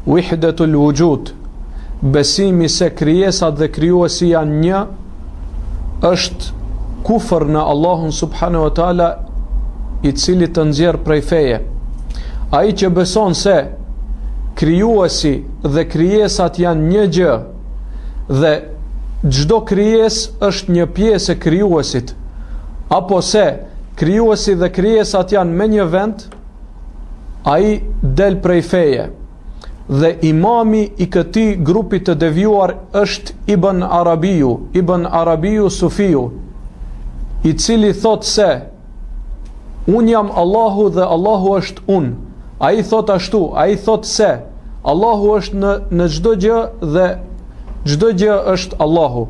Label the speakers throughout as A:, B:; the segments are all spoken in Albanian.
A: wahdatul wujud, besimi se krijesat dhe krijuesi janë një, është kufër në Allahun subhanahu wa taala, i cili të nxjerr prej feje. Ai që beson se krijuesi dhe krijesat janë një gjë dhe çdo krijesë është një pjesë e krijuesit, apo se krijuesi dhe krijesat janë me një vend, ai del prej feje. Dhe imami i këtij grupi të devijuar është Ibn Arabiu Sufiu, i cili thot se unë jam Allahu dhe Allahu është unë. Ai thot ashtu, ai thot se Allahu është në çdo gjë dhe çdo gjë është Allahu.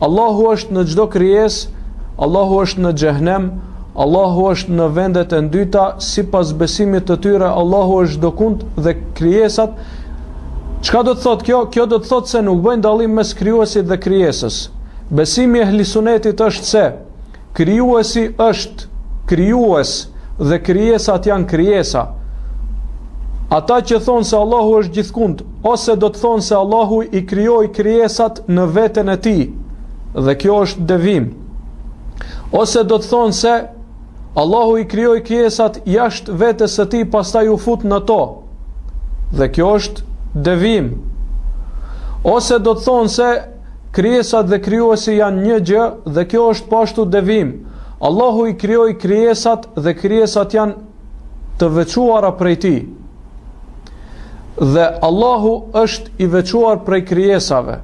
A: Allahu është në çdo krijesë, Allahu është në xhehenem, Allahu është në vendet e dyta, sipas besimit të tyre Allahu është dokund dhe krijesat. Çka do të thotë kjo? Kjo do të thotë se nuk bëjnë dallim mes krijuesit dhe krijesës. Besimi e Ehlisunetit është se krijuesi është krijues dhe krijesat janë krijesa. Ata që thonë se Allahu është gjithkund, ose do të thonë se Allahu i krijoi krijesat në veten e tij, dhe kjo është devim. Ose do të thonë se Allahu i krijoi krijesat jashtë vetes së tij, pastaj u fut në to, dhe kjo është devim. Ose do të thonë se krijesat dhe krijuesi janë një gjë, dhe kjo është po ashtu devim. Allahu i krijoi krijesat dhe krijesat janë të veçuara prej tij. Dhe Allahu është i veçuar prej krijesave.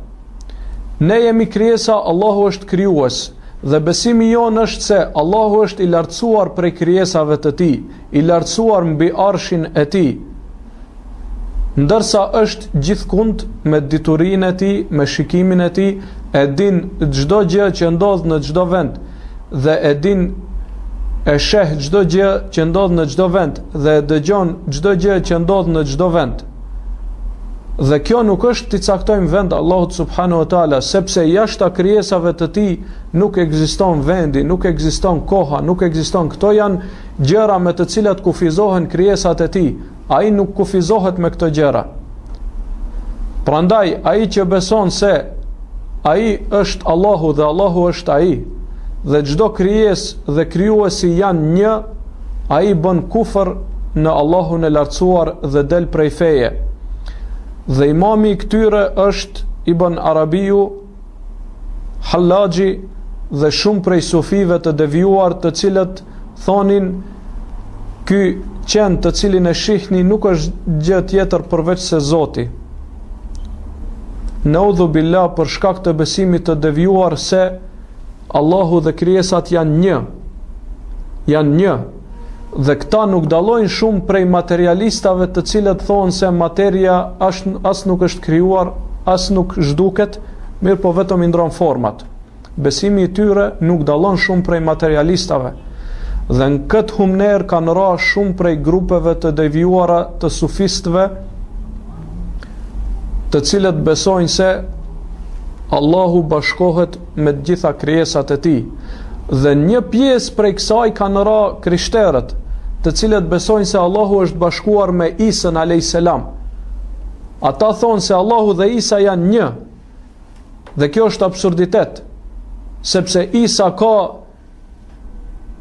A: Ne jemi krijesa, Allahu është krijues. Dhe besimi jonë është se Allahu është i lartësuar prej krijesave të tij, i lartësuar mbi arshin e tij, ndërsa është gjithkund me diturinë e tij, me shikimin e tij, e din çdo gjë që ndodh në çdo vend, dhe e din, e sheh çdo gjë që ndodh në çdo vend, dhe e dëgjon çdo gjë që ndodh në çdo vend. Dhe kjo nuk është t'i caktojmë vend Allahut subhanahu wa taala, sepse jashtë krijesave të tij nuk ekziston vendi, nuk ekziston koha, nuk ekziston. Këto janë gjëra me të cilat kufizohen krijesat e tij. Ai nuk kufizohet me këto gjëra. Prandaj ai që beson se ai është Allahu dhe Allahu është ai, dhe çdo krijesë dhe krijuesi janë një, ai bën kufër në Allahun e lartësuar dhe del prej feje. Dhe imami i këtyre është Ibn Arabiu, Hallaxhi dhe shumë prej sufive të devijuar, të cilët thonin ky qen të cilin e shihni nuk është gjë tjetër përveç se Zoti. Naudhu billah, për shkak të besimit të devijuar se Allahu dhe krijesat janë një. Janë një. Dhe këta nuk dallojnë shumë prej materialistave të cilët thonë se materia as nuk është krijuar, as nuk zhduket, mirë po vetëm i ndron format. Besimi i tyre nuk dallon shumë prej materialistave. Dhe në këtë humner kanë ra shumë prej grupeve të devijuara të sufistëve, të cilët besojnë se Allahu bashkohet me të gjitha krijesat e tij. Dhe një pjesë prej kësaj kanë ra krishterët, të cilët besojnë se Allahu është bashkuar me Isën a.s. Ata thonë se Allahu dhe Isa janë një, dhe kjo është absurditet, sepse Isa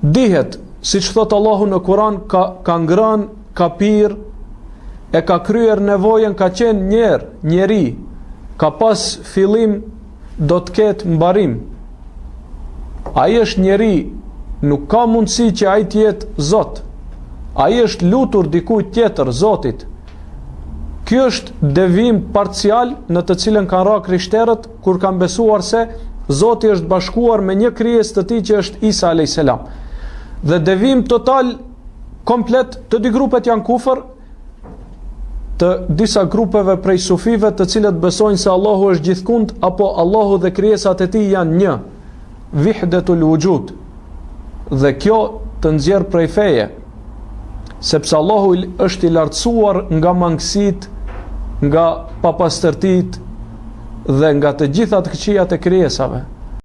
A: dihet, si që thotë Allahu në Kur'an, ka ngrënë, ka pirë, e ka kryer nevojën, ka qenë njeri, ka pas fillim, do të ketë mbarim. Ai është njeri, nuk ka mundësi që ai të jetë Zot. Ai është lutur dikujt tjetër, Zotit. Ky është devim parcial në të cilën kanë ra krishterët kur kanë besuar se Zoti është bashkuar me një krijesë të tij që është Isa a.s. Dhe devim total, komplet, të dy grupet janë kufër, të disa grupeve prej sufive të cilët besojnë se Allahu është gjithkund, apo Allahu dhe krijesat e tij janë një, wahdatul wujud. Dhe kjo të nxjerr prej feje, sepse Allahu është i lartësuar nga mangësit, nga papastërtit dhe nga të gjitha të këqijat e krijesave.